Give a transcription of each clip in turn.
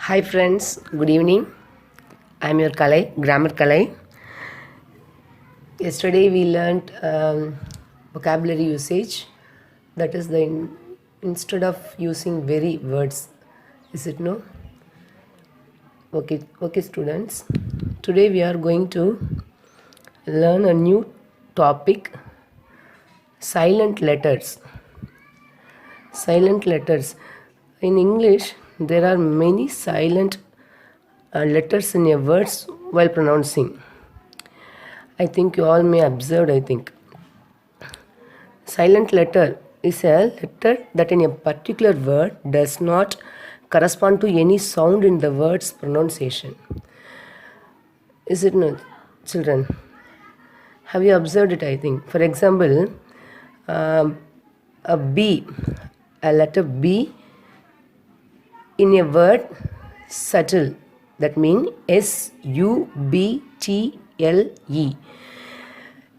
Hi friends, good evening. I am your Kalai, Grammar Kalai. Yesterday we learnt vocabulary usage. That is instead of using very words, is it no? Okay students. Today we are going to learn a new topic, silent letters. Silent letters. In English, there are many silent letters in a words while pronouncing. I think you all may observed, I think. Silent letter is a letter that in a particular word does not correspond to any sound in the word's pronunciation. Is it not, children? Have you observed it, I think? For example, a B, a letter B in a word subtle, that means S-U-B-T-L-E.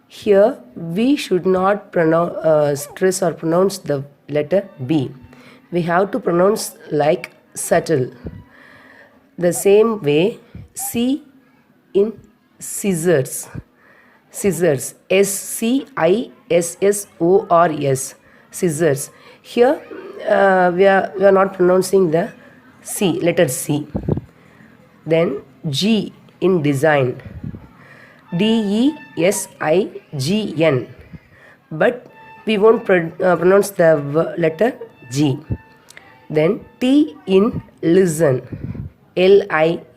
Here we should not stress or pronounce the letter B. We have to pronounce like subtle. The same way C in scissors. Scissors. S-C-I-S-S-O-R-S. Scissors. Here we are not pronouncing the C, letter C. Then G in design. D-E-S-I-G-N. But we won't pronounce the letter G. Then T in listen. L-I-S-T-E-N.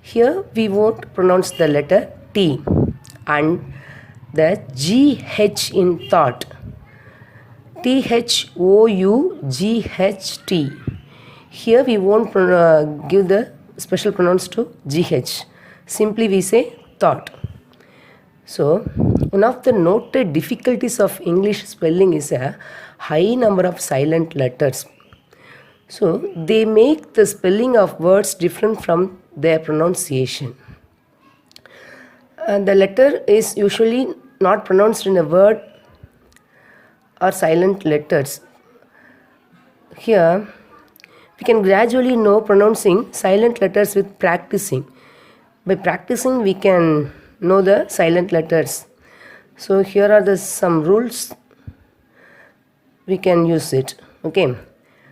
Here we won't pronounce the letter T. And the G-H in thought. T-H-O-U-G-H-T. Here we won't give the special pronouns to G-H. Simply we say thought. So, one of the noted difficulties of English spelling is a high number of silent letters. So, they make the spelling of words different from their pronunciation. The letter is usually not pronounced in a word or silent letters. Here, we can gradually know pronouncing silent letters with practicing. By practicing, we can know the silent letters. So here are some rules. We can use it. Okay.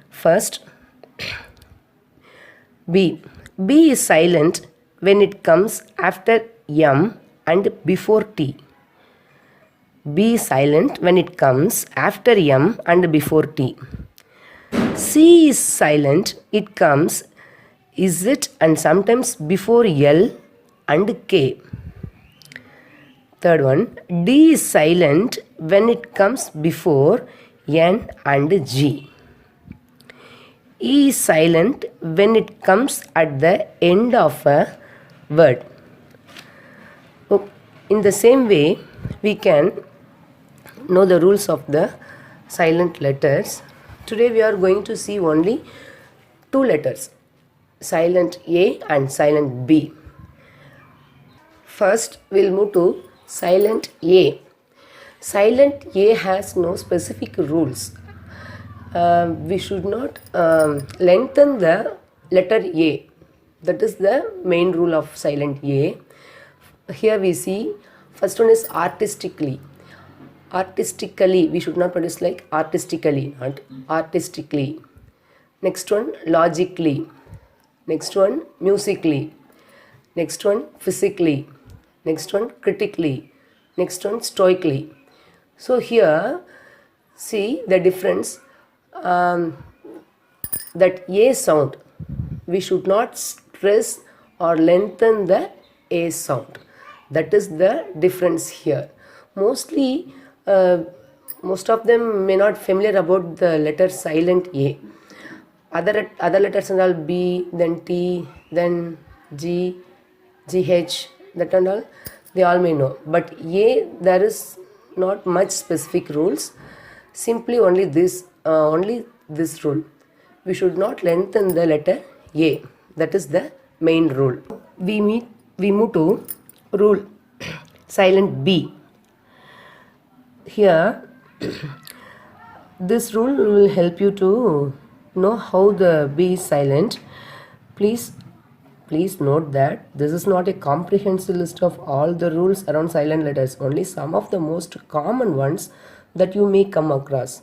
First, B. B is silent when it comes after M and before T. B is silent when it comes after M and before T. C is silent, it comes is it and sometimes before L and K. Third one, D is silent when it comes before N and G. E is silent when it comes at the end of a word. In the same way, we can know the rules of the silent letters. Today we are going to see only two letters, silent A and silent B. First, we'll move to silent A. Silent A has no specific rules. We should not lengthen the letter A. That is the main rule of silent A. Here we see, first one is artistically. Artistically, we should not pronounce like artistically, not artistically. Next one, logically. Next one, musically. Next one, physically. Next one, critically. Next one, stoically. So here, see the difference. That A sound, we should not stress or lengthen the A sound. That is the difference here. Mostly, most of them may not familiar about the letter silent A. Other letters and all, B, then T, then G, GH, that and all, they all may know. But A, there is not much specific rules. Simply only this rule. We should not lengthen the letter A. That is the main rule. We move to rule silent B. Here, this rule will help you to know how the B is silent. Please note that this is not a comprehensive list of all the rules around silent letters, only some of the most common ones that you may come across.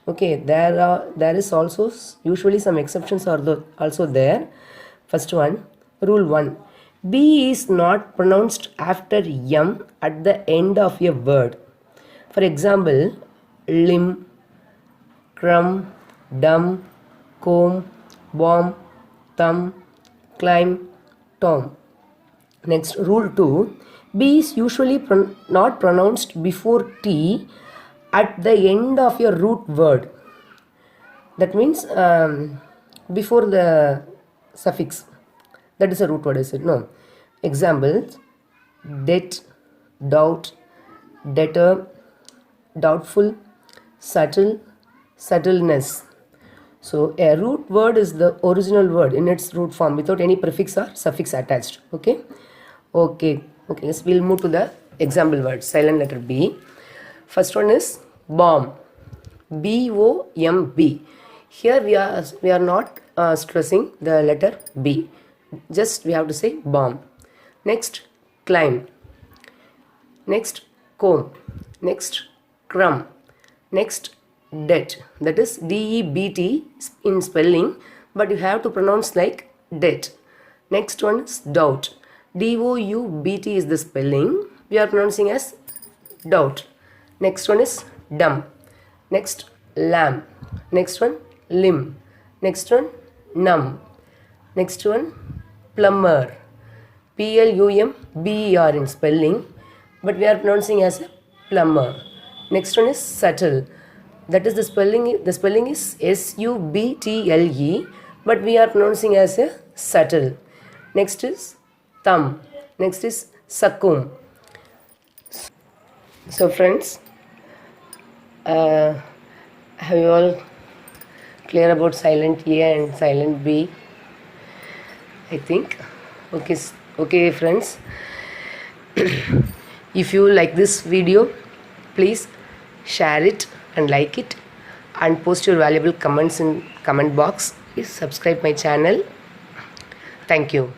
Okay, there is also usually some exceptions are also there. First one, rule 1. B is not pronounced after M at the end of a word. For example, limb, crumb, dumb, comb, bomb, thumb, climb, tom. Next, rule 2. B is usually not pronounced before T at the end of your root word. That means before the suffix. That is a root word, is it? No. Examples: debt, doubt, debtor, doubtful, subtle, subtleness. So a root word is the original word in its root form without any prefix or suffix attached. Okay. Yes, we'll move to the example words. Silent letter B. First one is bomb. B-O-M-B. Here we are not stressing the letter B. Just we have to say bomb. Next, climb. Next, comb. Next, crumb. Next, debt. That is D-E-B-T in spelling, but you have to pronounce like debt. Next one is doubt. D-O-U-B-T is the spelling. We are pronouncing as doubt. Next one is dumb. Next, lamb. Next one, limb. Next one, numb. Next one, plumber. P-L-U-M-B-E-R in spelling, but we are pronouncing as a plumber. Next one is subtle. That is the spelling. The spelling is S-U-B-T-L-E, but we are pronouncing as a subtle. Next is thumb. Next is succumb. So friends, have you all clear about silent A and silent B? I think. Okay friends. If you like this video, please share it and like it and post your valuable comments in comment box. Please subscribe my channel. Thank you.